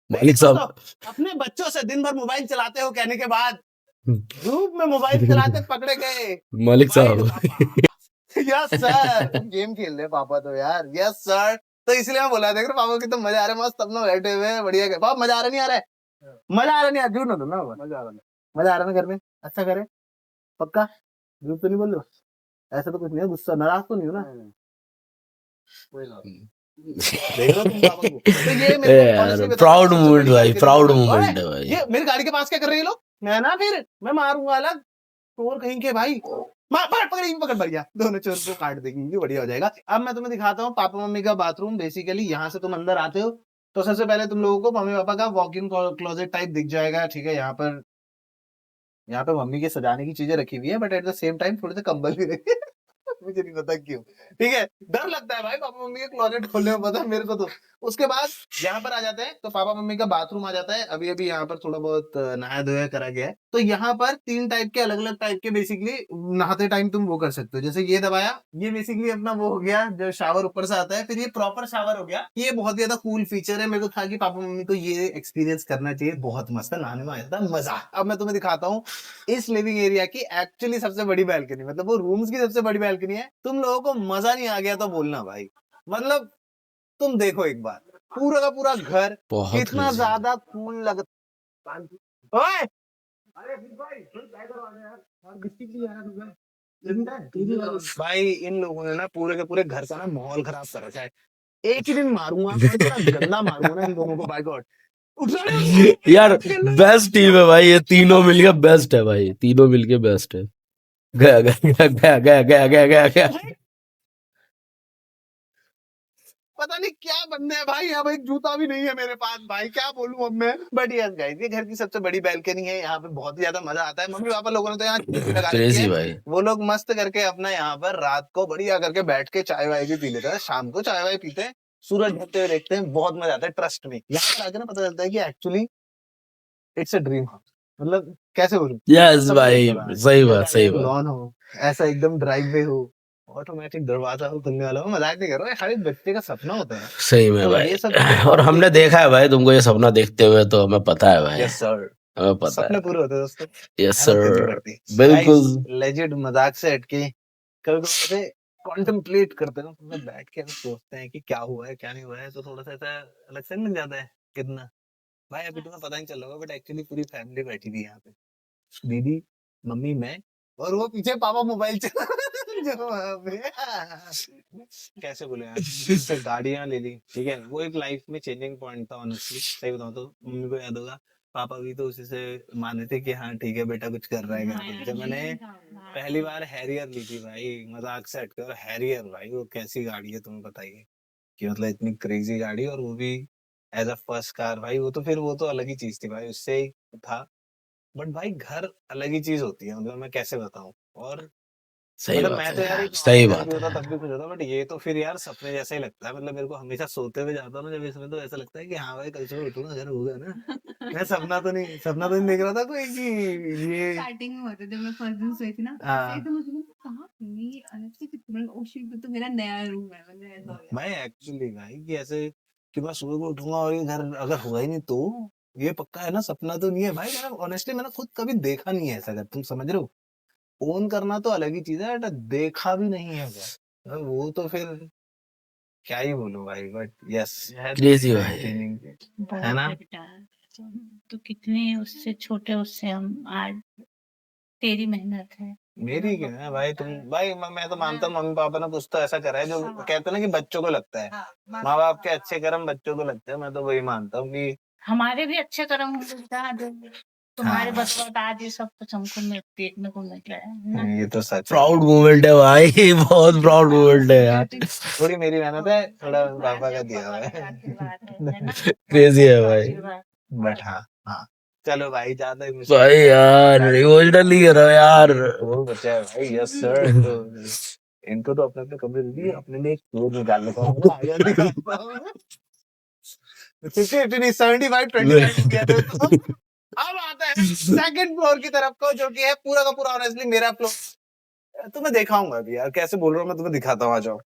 मालिक साहब। अपने बच्चों से दिन भर मोबाइल चलाते हो कहने के बाद धूप में मोबाइल चलाते पकड़े गए मालिक वाइल्ड साहब। पापा। यस सर, गेम खेल रहे पापा तो यार। यस सर, तो इसलिए मैं बोला, देख रहे पापा कितना मजा आ रहा है, मस्त अपना बैठे हुए हैं, बढ़िया। पापा मजा आ रहा नहीं आ रहा है? मजा आ रहा नहीं, झूठ ना दो ना, मजा आ रहा है, मजा आ रहा है ना घर में? अच्छा करे पक्का, झूठ तो नहीं बोल रहे? ऐसा तो कुछ नहीं है, गुस्सा नाराज तो नहीं हो ना? देख रहे हो तुम पापा को? तो ये मेरे को यार honestly बताता प्राउड हूँ, सबसे मोमेंट बड़ी भाई, बात प्राउड करी। मोमेंट ओए, है भाई। ये मेरी गाड़ी के पास क्या कर रहे हैं ये लोग? मैं ना फिर मैं मारूंगा अलग, चोर कहीं के भाई। पकड़ बढ़िया, दोनों चोर को काट देंगे, ये बढ़िया हो जाएगा। अब मैं तुम्हें दिखाता हूँ पापा मम्मी का बाथरूम। बेसिकली यहाँ से तुम अंदर आते हो तो सबसे पहले तुम लोगों को मम्मी पापा का वॉक इन क्लोजेट टाइप दिख जाएगा, ठीक है। यहाँ पे मम्मी के सजाने की चीजें रखी हुई है, but at the same time थोड़े से कंबल भी रखे हैं। मुझे नहीं पता क्यों, ठीक है। डर लगता है भाई पापा मम्मी के क्लोजेट खोलने में, पता है मेरे को तो। उसके बाद यहाँ पर आ जाते हैं तो पापा मम्मी का बाथरूम आ जाता है। अभी अभी यहाँ पर थोड़ा बहुत नहाया धोया करा गया है। तो यहाँ पर 3 टाइप के, अलग अलग टाइप के बेसिकली नहाते टाइम तुम वो कर सकते हो। जैसे ये दबाया, ये बेसिकली अपना वो हो गया जो शावर ऊपर से आता है, फिर ये प्रॉपर शावर हो गया। ये बहुत ज्यादा कूल फीचर है, मेरे को था कि पापा मम्मी को ये एक्सपीरियंस करना चाहिए, बहुत मस्त है, नहाने में आया था मजा। अब मैं तुम्हें दिखाता हूँ इस लिविंग एरिया की एक्चुअली सबसे बड़ी बैल्कनी, मतलब वो रूम्स की सबसे बड़ी बैल्कनी है। तुम लोगों को मजा नहीं आ गया तो बोलना भाई, मतलब तुम देखो एक बार पूरा का पूरा घर बहुत कितना crazy। ज्यादा कूल लगता। ओए भाई इन लोगों ने ना पूरे के पूरे घर का ना माहौल खराब कर रखा है। एक ही दिन मारूंगा और इतना गंदा मारूंगा ना इन लोगों को, बाय गॉड। यार बेस्ट टीम है भाई, ये तीनों मिलके बेस्ट है भाई, तीनों मिलके बेस्ट है। गया गया गया गया गया गया गया गया। पता नहीं क्या बंदे हैं भाई, अब एक जूता भी नहीं है मेरे पास भाई, क्या बोलूं अब मैं। बट यस गाइस, ये घर की सबसे बड़ी बैल्कनी है, यहाँ पे बहुत ही ज्यादा मजा आता है। मम्मी पापा लोगों ने तो यहाँ चुप्पी लगा रखी क्रेजी है, भाई। वो लोग मस्त करके अपना यहाँ पर रात को बढ़िया करके बैठ के चाय वाय भी पी लेते हैं, शाम को चाय वाय पीते हैं, सूरज ढलते हुए देखते हैं, बहुत मजा आता है। ट्रस्ट में यहाँ पर आके ना पता चलता है कि actually it's a dream house. मतलब कैसे बोलूं, यस सब भाई, कुछ बना है। सही बात, सही एक बात। लॉन हो, ऐसा एकदम ड्राइववे हो, ऑटोमेटिक दरवाजा हो खुलने वाला हो। मजाक नहीं कर रहा हूँ, हर एक बच्चे का सपना होता है। सही में तो भाई। ये सब चीजें और बहुत हमने ही देखा है भाई तुमको ये सपना देखते हुए, तो हमें पता है भाई, यस सर, हमें पता सपने है। पूरे होते हैं दोस्तों, यस मेहनत करनी सर, पड़ती है। बिल्कुल। गाइस लेजिट मजाक से हटके कभी कभी ऐसे कॉन्टेम्पलेट करते हैं ना, तो बैठ के ऐसे सोचते हैं कि क्या हुआ है क्या नहीं हुआ है, तो थोड़ा सा ऐसा अलग से मिल जाता है कितना। भाई अभी तुम्हें पता नहीं चल रहा होगा, बट एक्चुअली पूरी फैमिली बैठी थी यहाँ पे, दीदी मम्मी मैं, और वो पीछे पापा मोबाइल चला जो वहाँ पे कैसे बोले यार, उनसे गाड़ियां ले ली, ठीक है। वो एक लाइफ में चेंजिंग पॉइंट था ऑनेस्टली, सही बताऊं तो। मम्मी को याद होगा, पापा भी तो उसी से माने थे कि हाँ ठीक है बेटा कुछ कर रहा है करके। जब मैंने पहली बार हैरियर ली थी भाई, मजाक से हटकर, और हैरियर भाई वो कैसी गाड़ी है तुम्हें बताइए, कि मतलब इतनी क्रेजी गाड़ी, और वो भी एज अ फर्स्ट कार भाई। वो तो अलग ही चीज थी भाई, उससे ही था। बट भाई घर अलग ही चीज होती है, मतलब मैं कैसे बताऊं। और सही मतलब बात मैं है तो यार यार, एक सही नॉर्मल घर बात भी होता है। तब भी खुश होता, बट ये तो फिर यार सपने जैसा ही लगता है। मतलब मेरे को हमेशा सोते हुए जाता हूँ ना जब इसमें, तो ऐसा लगता है कि हाँ भाई कल सुबह उठूंगा घर होगा ना। मैं सपना तो नहीं देख रहा था कोई कि ये स्टार्टिंग में होता जब मैं फर्स्ट दिन सोई थी ना, हाँ। एकदम मुझे लगा, कहाँ थी अलग से कितना, ओ शिट तो मेरा नया रूम है, मतलब ऐसा हो गया। भाई एक्चुअली भाई कि ऐसे कि मैं सुबह को उठूंगा और ये घर अगर होगा ही नहीं तो ये पक्का है ना, सपना तो नहीं है भाई। मैंने ऑनेस्टली मैंने खुद कभी देखा नहीं है ऐसा घर, तुम समझ रहे हो। ओन करना तो अलग ही चीज है, बट देखा भी नहीं है घर। वो तो फिर क्या ही बोलूं भाई, बट यस क्रेजी भाई। है ना? बहुत बेटा, तो कितने उससे छोटे, उससे हम आज तेरी मेहनत है। मेरी क्या है भाई, तुम भाई मैं तो मानता हूँ मम्मी पापा ने कुछ तो ऐसा करा है जो कहते हैं ना कि बच्चों को लगता है, माँ बाप के अच्छे कर्म बच्चों को लगते हैं। मैं तो वही मानता हूँ कि हमारे भी अच्छे कर्म होंगे बेटा, जो तुम्हारे हाँ, बदौलत आज ये सब कुछ हमको देखने को मिल रहा है ना। ये तो सच है। प्राउड मोमेंट है भाई, बहुत प्राउड मोमेंट है यार। थोड़ी मेरी मेहनत है, थोड़ा पापा का दिया हुआ है। आशीर्वाद है ना। क्रेजी है भाई। आशीर्वाद। बट हाँ हाँ, चलो भाई, ज्यादा भाई यार इमोशनल नहीं कर रहा हूँ यार। वो बच्चा है भाई, यस सर। तो इनको तो अपने अपने कमरे दिए, अपने लिए एक फ्लोर निकाल लेता हूँ। आगे दिखाता हूँ। 50, 75, 25 गया था तो अब आता है सेकंड फ्लोर की तरफ को, जो कि है पूरा का पूरा ऑनेस्टली मेरा फ्लोर। तुम्हें दिखाऊंगा अभी यार, कैसे बोल रहा हूँ मैं, तुम्हें दिखाता हूँ, आ जाओ।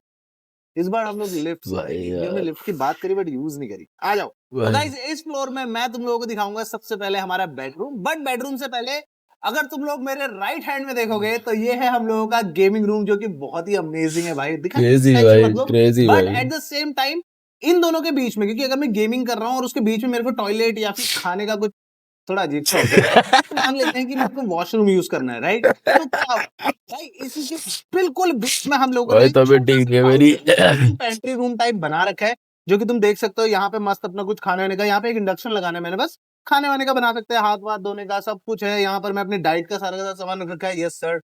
इस बार हम लोग लिफ्ट से भाई आएंगे। यार। हमने लिफ्ट की बात करी बट यूज नहीं करी। आ जाओ। तो भाई गाइस, इस फ्लोर में मैं तुम लोगों को दिखाऊंगा सबसे पहले हमारा बेडरूम। बट बेडरूम से पहले अगर तुम लोग मेरे राइट हैंड में देखोगे तो ये है हम लोगों का गेमिंग रूम, जो कि बहुत ही अमेजिंग है भाई। दिखा क्रेजी टेंशन भाई, मत लो। क्रेजी बट भाई। Eight the same time in दोनों के बीच में, क्योंकि अगर मैं गेमिंग कर रहा हूँ और उसके बीच में मेरे को टॉयलेट या फिर खाने का कुछ थोड़ा अजीब सा हो गया, तो मान लेते हैं कि मेरे को वॉशरूम यूज करना है, राइट? तो क्या भाई, इसी के बिल्कुल बीच में हम लोगों ने भाई तबीयत ठीक है मेरी। पेंट्री रूम टाइप बना रखा है, जो कि तुम देख सकते हो। यहाँ पे मस्त अपना कुछ खाने वाने का, यहाँ पे एक इंडक्शन लगाना है मैंने, बस खाने वाने का बना सकते हैं, हाथ वाथ धोने का सब कुछ है। यहाँ पर मैं अपनी डाइट का सारा सामान रख रखा है, यस सर।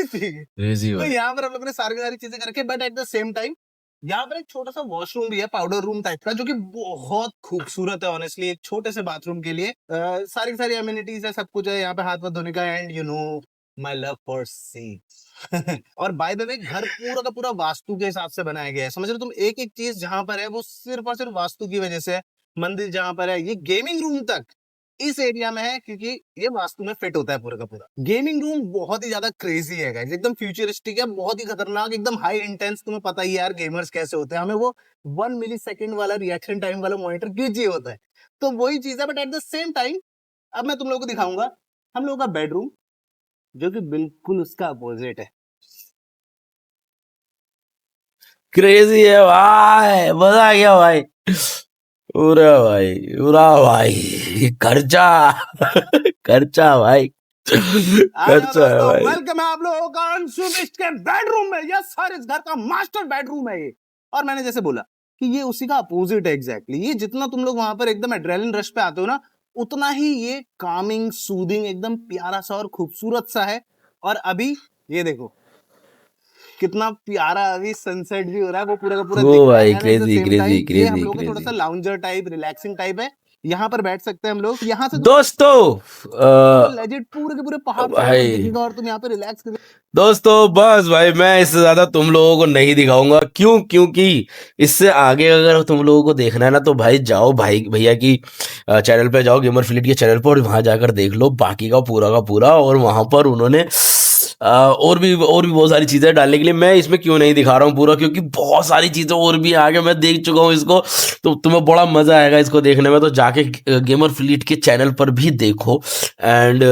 ठीक है, क्रेजी तो भाई। यहाँ पर हम लोगों ने सारी की सारी चीजें कर रखी है। But at the same time यहाँ पर एक छोटा सा वॉशरूम भी है, पाउडर रूम टाइप का, जो कि बहुत खूबसूरत है ऑनेस्टली, एक छोटे से बाथरूम के लिए। सारी की सारी एमिनिटीज है, सब कुछ है यहाँ पे, हाथ वाथ धोने का। And you know my love for seats. और बाय द वे, घर पूरा का पूरा वास्तु के हिसाब से बनाया गया है। समझ रहे हो तुम, एक एक चीज जहां पर है वो सिर्फ और सिर्फ वास्तु की वजह से है। मंदिर जहां पर है, ये गेमिंग रूम तक इस एरिया में है, क्योंकि ये वास्तु में फिट होता है पूरा का पूरा। गेमिंग रूम बहुत ही ज्यादा क्रेजी है गाइस, एकदम फ्यूचरिस्टिक है, बहुत ही खतरनाक, एकदम हाई इंटेंस। तुम्हें पता ही है यार गेमर्स कैसे होते हैं, हमें वो 1 मिलीसेकंड वाला रिएक्शन टाइम वाला मॉनिटर क्यों चाहिए होता है। तो वही चीज है। But at the same time अब मैं तुम लोगों को दिखाऊंगा हम लोगों का बेडरूम, जो कि बिल्कुल उसका अपोजिट है। क्रेजी है भाई, मजा आ गया भाई। पूरा भाई खर्चा। खर्चा भाई, आ जाओ खर्चा है दोस्तों, भाई। वेलकम है आप लोगों का अंशुमिष्ट के बेडरूम में। यस सर, इस घर का मास्टर बेडरूम है ये। और मैंने जैसे बोला कि ये उसी का अपोजिट है एग्जैक्टली। ये जितना तुम लोग वहां पर एकदम एड्रेनलिन रश पे आते हो ना, उतना ही ये कामिंग, सूदिंग, एकदम प्यारा सा और खूबसूरत सा है। और अभी ये देखो कितना प्यारा अभी सनसेट भी हो रहा है, वो पूरा का पूरा ओ दिख रहा है। भाई and at the crazy same crazy time ये हम क्रेजी लोग का थोड़ा क्रेजी। सा लाउंजर टाइप, रिलैक्सिंग टाइप है। यहाँ पर बैठ सकते हैं हम लोग। यहाँ से दोस्तों लेजिट पूरे के पूरे पहाड़ सारा कुछ भाई, दिखेगा और तुम यहाँ पे रिलैक्स कर। दोस्तों बस भाई मैं इससे ज्यादा तुम लोगों को नहीं दिखाऊंगा। क्यों? क्योंकि इससे आगे अगर तुम लोगों को देखना है ना, तो भाई जाओ भाई भैया की चैनल पे जाओ, गेमर फ्लिट के चैनल पर, और वहां जाकर देख लो बाकी का पूरा। और वहां पर उन्होंने और भी बहुत सारी चीजें डालने के लिए, मैं इसमें क्यों नहीं दिखा रहा हूँ पूरा, क्योंकि बहुत सारी चीजें और भी आगे मैं देख चुका हूँ इसको। तो तुम्हें बड़ा मजा आएगा इसको देखने में, तो जाके गेमर फ्लिट के चैनल पर भी देखो। एंड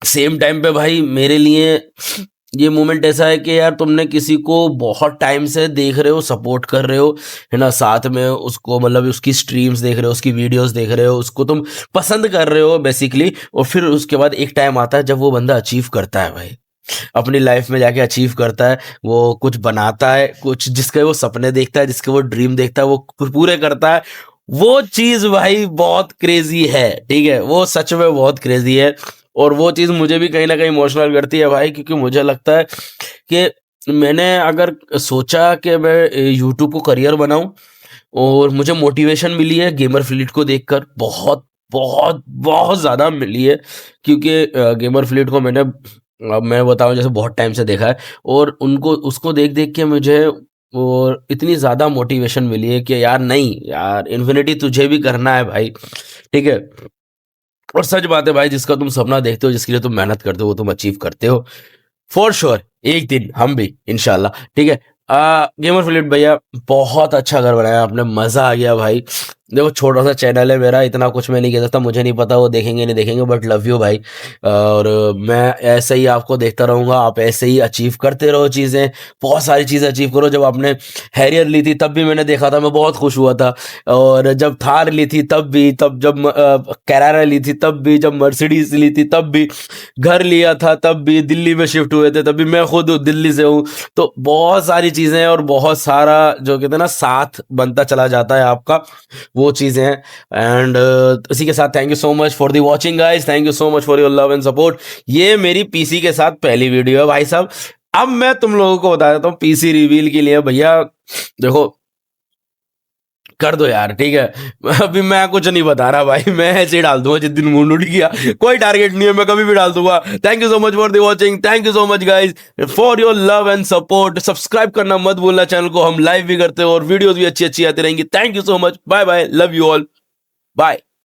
सेम टाइम पे भाई मेरे लिए ये मोमेंट ऐसा है कि यार तुमने किसी को बहुत टाइम से देख रहे हो, सपोर्ट कर रहे हो, है ना, साथ में उसको मतलब उसकी स्ट्रीम्स देख रहे हो, उसकी वीडियोस देख रहे हो, उसको तुम पसंद कर रहे हो बेसिकली। और फिर उसके बाद एक टाइम आता है जब वो बंदा अचीव करता है भाई, अपनी लाइफ में जाके अचीव करता है, वो कुछ बनाता है, कुछ जिसके वो सपने देखता है, जिसके वो ड्रीम देखता है, वो पूरे करता है। वो चीज भाई बहुत क्रेजी है, ठीक है, वो सच में बहुत क्रेजी है। और वो चीज मुझे भी कहीं ना कहीं इमोशनल करती है भाई, क्योंकि मुझे लगता है कि मैंने अगर सोचा कि मैं यूट्यूब को करियर बनाऊं, और मुझे मोटिवेशन मिली है गेमर फ्लीट को देखकर, बहुत बहुत बहुत ज़्यादा मिली है। क्योंकि गेमर फ्लीट को मैंने, अब मैं बताऊं, जैसे बहुत टाइम से देखा है, और उनको उसको देख देख के मुझे और इतनी ज़्यादा मोटिवेशन मिली है कि यार नहीं यार, इन्फिनिटी तुझे भी करना है भाई, ठीक है। और सच बात है भाई, जिसका तुम सपना देखते हो, जिसके लिए तुम मेहनत करते हो, वो तुम अचीव करते हो फॉर श्योर। एक दिन हम भी इंशाल्लाह, ठीक है। गेमर फ्लिट भैया बहुत अच्छा घर बनाया आपने, मजा आ गया भाई। देखो छोटा सा चैनल है मेरा, इतना कुछ मैं नहीं कह सकता, मुझे नहीं पता वो देखेंगे नहीं देखेंगे, बट लव यू भाई। और मैं ऐसे ही आपको देखता रहूँगा, आप ऐसे ही अचीव करते रहो चीज़ें, बहुत सारी चीज़ें अचीव करो। जब आपने हैरियर ली थी तब भी मैंने देखा था, मैं बहुत खुश हुआ था। और जब थार ली थी तब भी, तब जब कैरारा ली थी तब भी, जब मर्सिडीज ली थी तब भी, घर लिया था तब भी, दिल्ली में शिफ्ट हुए थे तब भी, मैं खुद दिल्ली से हूँ। तो बहुत सारी चीज़ें हैं और बहुत सारा जो कहते हैं ना साथ बनता चला जाता है आपका, वो चीज़ें हैं। एंड इसी के साथ thank you so much for the watching guys, thank you so much for your love and support. ये मेरी पीसी के साथ पहली वीडियो है भाई साहब। अब मैं तुम लोगों को बता देता हूँ पीसी रिवील के लिए, भैया देखो कर दो यार, ठीक है। अभी मैं कुछ नहीं बता रहा भाई, मैं ऐसे ही डाल दूंगा जिस दिन मूड उठ गया, कोई टारगेट नहीं है, मैं कभी भी डाल दूंगा। Thank you so much for the watching, thank you so much guys for your love and support. Subscribe करना मत भूलना चैनल को, हम लाइव भी करते हैं और वीडियोस भी अच्छी अच्छी आती रहेंगी। Thank you so much, bye bye, love you all, bye.